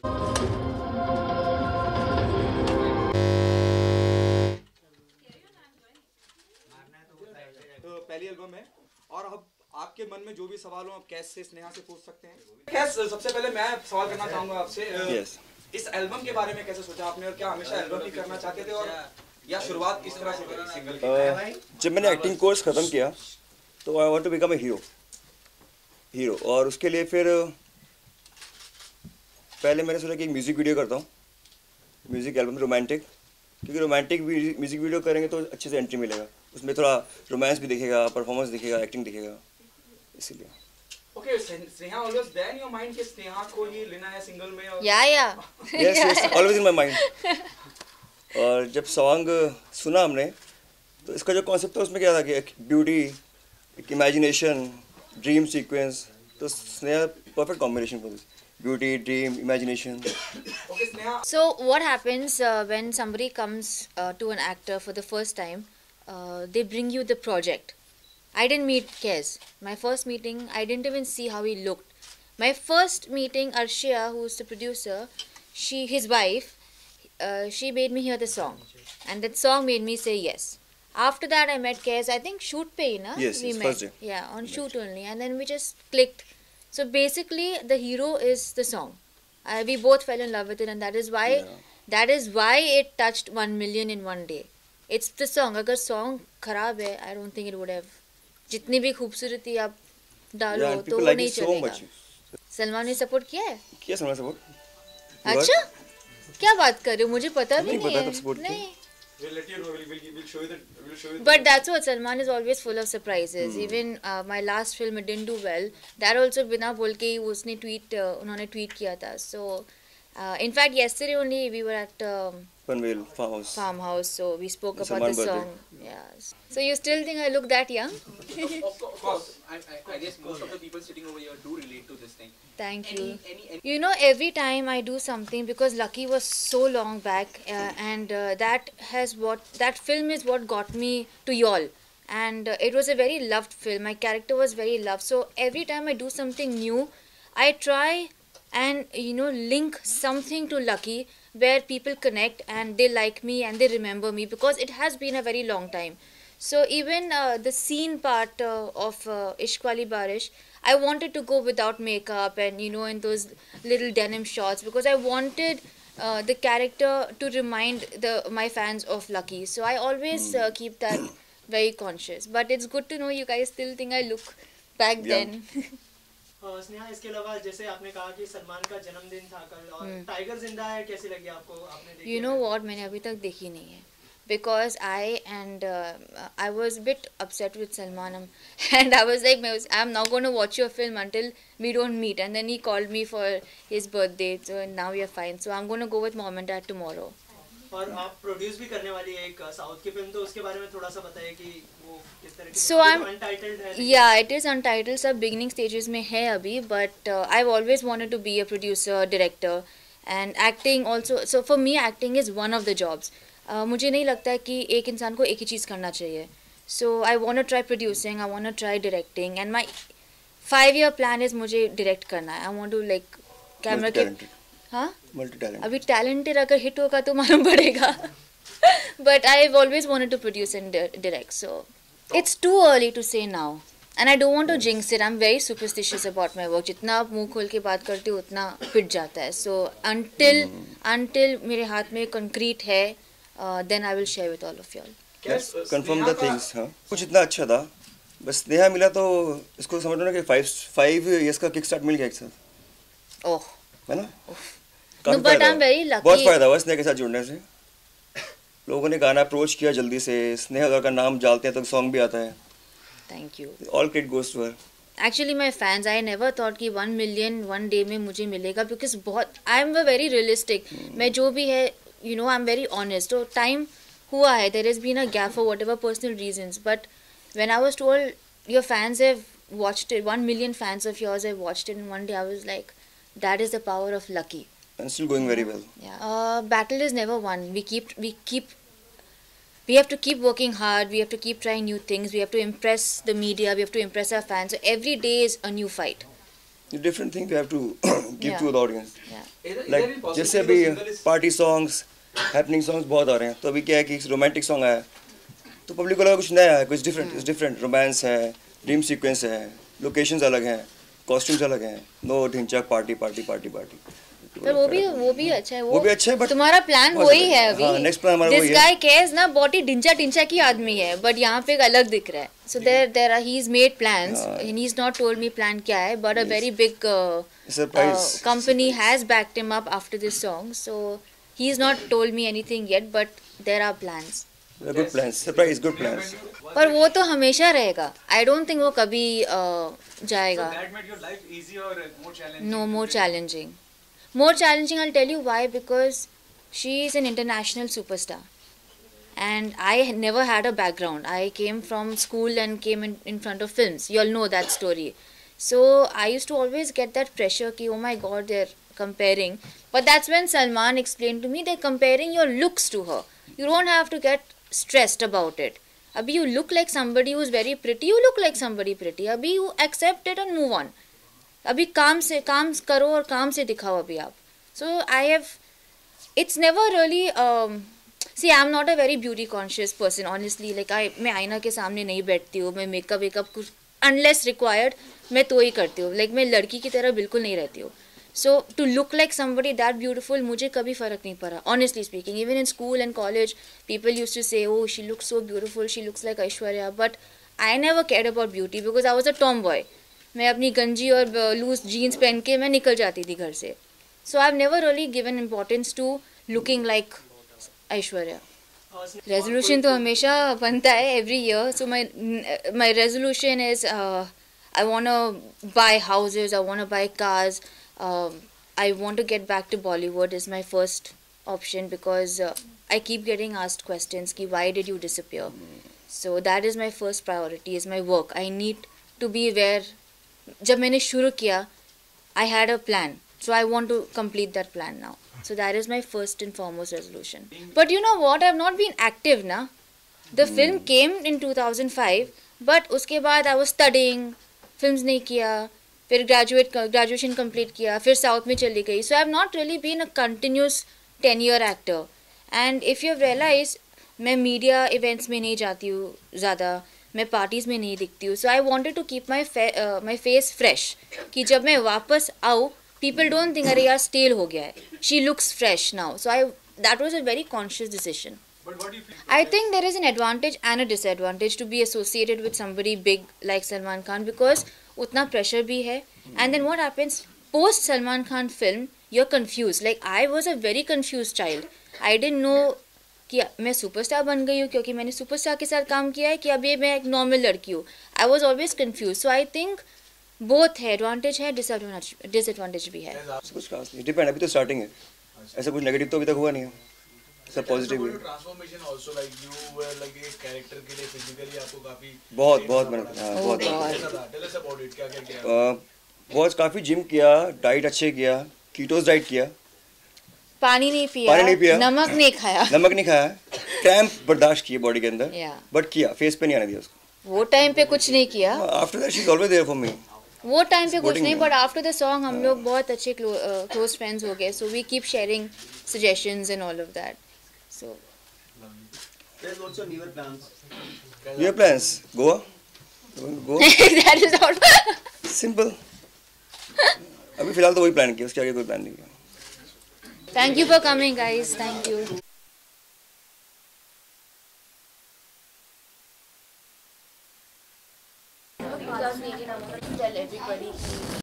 तो पहली एल्बम है, और अब आपके मन में जो भी सवाल हो आप कैश से स्नेहा से पूछ सकते हैं। कैश, सबसे पहले मैं सवाल करना चाहूंगा आपसे। yes. इस एल्बम के बारे में कैसे सोचा आपने, और क्या हमेशा एल्बम ही करना चाहते थे, और या शुरुआत किस तरह से करी सिंगल की? जब मैंने एक्टिंग कोर्स ख़त्म किया तो I want to become a hero, और उसके लिए फिर पहले मैंने सोचा कि एक म्यूज़िक वीडियो करता हूँ, म्यूज़िक एल्बम रोमांटिक, क्योंकि रोमांटिक म्यूज़िक वीडियो करेंगे तो अच्छे से एंट्री मिलेगा, उसमें थोड़ा रोमांस भी दिखेगा, परफॉर्मेंस दिखेगा, एक्टिंग दिखेगा, इसीलिए। Okay, Sneha always there in your mind कि स्नेहा को ही लेना है सिंगल में? और yes, always in my mind. और जब सॉन्ग सुना हमने तो इसका जो कॉन्सेप्ट था उसमें क्या था कि एक ब्यूटी, एक इमेजिनेशन, ड्रीम सीक्वेंस, तो Sneha perfect combination for this, beauty, dream, imagination. Okay, Sneha. So what happens when somebody comes to an actor for the first time? They bring you the project. I didn't meet Kez. My first meeting, I didn't even see how he looked. My first meeting, Arshia, who's the producer, his wife, she made me hear the song, and that song made me say yes. After that, I met Kez. I think shoot pe na? Yes, we yes, met. first day. Yeah, on shoot only, and then we just clicked. So basically, the hero is the song. We both fell in love with it, and that is why it touched 1 million in one day. It's the song. अगर song खराब है, I don't think it would have. जितनी भी खूबसूरती आप डालो तो वो नहीं चलेगा। सलमान ने सपोर्ट किया है? किया सलमान सपोर्ट। अच्छा, क्या बात कर रहे हो? मुझे पता भी नहीं है। नहीं। We'll let you know. We'll show you that. But that's what Salman is always full of surprises. Even my last film it didn't do well. That also बिना बोल के उसने उन्होंने tweet किया था. So in fact yesterday only we were at Panvel farmhouse. So we spoke it's about the song. Yes. So you still think I look that young? Of course. I guess most of the people sitting over here do relate to this thing. Thank you. You know, every time I do something, because Lucky was so long back, and that film is what got me to y'all, and it was a very loved film. My character was very loved. So every time I do something new, I try and link something to Lucky where people connect and they like me and they remember me, because it has been a very long time. So even the scene part of Ishq Wali Barish, I wanted to go without makeup and in those little denim shots, because I wanted the character to remind my fans of Lucky. So I always keep that very conscious. But it's good to know you guys still think I look back then. Sneha, इसके अलावा जैसे आपने कहा कि सलमान का जन्मदिन था कल, और टाइगर जिंदा है, कैसी लगी आपको? आपने देखी? You know what, मैंने अभी तक देखी नहीं है, because I was a bit upset with Salman, and I was like, I'm not going to watch your film until we don't meet. And then he called me for his birthday, so now we are fine. So I'm going to go with mom and dad tomorrow. और आप produce भी करने वाली है एक south की film, तो उसके बारे में थोड़ा सा बताइए कि वो किस तरह की? So I'm untitled है? Yeah, it is untitled. सब beginning stages में है अभी, but I've always wanted to be a producer, director, and acting also. So for me, acting is one of the jobs. मुझे नहीं लगता है कि एक इंसान को एक ही चीज़ करना चाहिए. So I want to try producing, I want to try directing, and my 5-year plan is मुझे direct करना है. I want to like camera के multi-talented. अभी talented अगर hit होगा तो मालूम पड़ेगा. But I've always wanted to produce and direct. So it's too early to say now. And I don't want to jinx it. I'm very superstitious about my work. जितना आप मुंह खोल के बात करते हो उतना पिट जाता है. So until मेरे हाथ में concrete है, then I will share with all of y'all. Let's confirm the things. हाँ, कुछ इतना अच्छा था, बस स्नेहा मिला तो इसको समझ लो ना कि 5 years का किक स्टार्ट मिल गया एक साथ. Oh. है ना? No, but I'm very lucky. बहुत फायदा हुआ स्नेहा के साथ जुड़ने से. लोगों ने गाना अप्रोच किया जल्दी से, स्नेहा का नाम डालते हैं तो सॉन्ग भी आता है. Thank you. All credit goes to her. Actually, my fans, I never thought कि 1 million one day में मुझे मिलेगा, because I'm a very realistic. मैं जो भी है, I'm very honest. So time हुआ है, there has been a gap for whatever personal reasons. But when I was told your fans have watched it, 1 million fans of yours have watched it in one day, I was like, that is the power of Lucky. And still going very well. Yeah. Battle is never won. We have to keep working hard. We have to keep trying new things. We have to impress the media. We have to impress our fans. So every day is a new fight. different thing we have to give Yeah. to the audience. Yeah. Like जैसे अभी party songs happening songs बहुत आ रहे हैं, तो अभी क्या है कि रोमांटिक सॉन्ग आया तो पब्लिक को लगा कुछ नया है, कुछ डिफरेंट. It's different. रोमांस है, ड्रीम सीक्वेंस है, लोकेशंस अलग हैं, कॉस्ट्यूम्स अलग हैं. नो ढिंचक पार्टी पार्टी पार्टी पार्टी. पर वो भी अच्छा है. वो भी अच्छा है, but तुम्हारा प्लान वही है अभी. हाँ, next plan हमारा This वही है. guy cares ना बॉडी ढिंचा की आदमी है, बट यहाँ पे एक अलग दिख रहा है. So there are he's made plans and he's not told me plan क्या है, but a very big Surprise. company has backed him up after this song. So he's not told me anything yet, but there are plans. Good plans. Surprise, good plans. पर वो तो हमेशा रहेगा. I don't think वो कभी जाएगा. That made your life easier or more challenging? No, more challenging. More challenging, I'll tell you why, because she is an international superstar. And I never had a background. I came from school and came in front of films. You all know that story. So I used to always get that pressure ki, oh my god, they're comparing. But that's when Salman explained to me they're comparing your looks to her. You don't have to get stressed about it. Abhi you look like somebody who's very pretty, you look like somebody pretty. Abhi you accept it and move on. अभी काम करो और काम से दिखाओ अभी आप. So I have it's never really see I am not a very beauty conscious person honestly. Like मैं आईना के सामने नहीं बैठती हूँ. मैं मेकअप वेकअप कुछ अनलेस रिक्वायर्ड मैं तो ही करती हूँ. लाइक मैं लड़की की तरह बिल्कुल नहीं रहती हूँ. So to look like somebody that beautiful मुझे कभी फ़र्क नहीं पड़ा honestly speaking. Even in school and college people used to say oh she looks so beautiful, she looks like Aishwarya. But I never cared about beauty because I was a tomboy. मैं अपनी गंजी और loose jeans पहन के मैं निकल जाती थी घर से. So I have never really given importance to looking like Aishwarya. Resolution तो हमेशा बनता है every year. So my resolution is I want to buy houses, I want to buy cars, I want to get back to Bollywood is my first option because I keep getting asked questions कि why did you disappear. So that is my first priority is my work. I need to be where. जब मैंने शुरू किया I had a plan, so I want to complete that plan now. So that is my first and foremost resolution. But you know what, I have not been active na. The film came in 2005, but उसके बाद I was studying, films नहीं किया, फिर graduation complete किया, फिर South में चली गई. So I have not really been a continuous 10-year actor. And if you have realized, मैं media events में नहीं जाती हूँ ज़्यादा, मैं पार्टीज़ में नहीं दिखती हूँ. So I wanted to keep my face fresh कि जब मैं वापस आऊँ पीपल डोंट थिंक अरे यार स्टेल हो गया है, she looks fresh now. So I that was a very conscious decision. I think there is an advantage and a disadvantage to be associated with somebody big like Salman Khan because उतना pressure भी है. And then what happens post Salman Khan film, you're confused. Like I was a very confused child. I didn't know कि मैं superstar बन गई हूँ क्योंकि मैंने सुपरस्टार के साथ काम किया है कि अभी मैं एक नॉर्मल लड़की हूँ. I was always confuse. So I think both है, एडवांटेज है, डिसएडवांटेज भी है. कुछ खास नहीं, डिपेंड. अभी तो स्टार्टिंग है, ऐसा कुछ नेगेटिव तो अभी तक हुआ नहीं है, सब पॉजिटिव है. Transformation also like you were like एक कैरेक्टर के लिए फिजिकली आपको काफी बहुत मेहनत. हाँ, बहुत टेल अस अबाउट इट, क्या क्या किया. बहुत काफ़ी जिम किया, डाइट अच्छे किया, कीटोस डाइट किया, पानी नहीं पिया, नमक नहीं खाया, क्रैम्प बर्दाश्त किए बॉडी के अंदर, बट किया, फेस पे नहीं आने दिया उसको. वो टाइम पे कुछ नहीं किया. After that she is always there for me. वो टाइम पे कुछ नहीं, बट आफ्टर द सॉन्ग हम लोग बहुत अच्छे क्लोज फ्रेंड्स हो गए. So we keep sharing suggestions and all of that. So there also newer plans. Newer plans Goa. That is not simple. अभी फिलहाल तो वही प्लान किया, उसके आगे कोई प्लान नहीं किया. Thank you for coming, guys. Thank you. Tell everybody.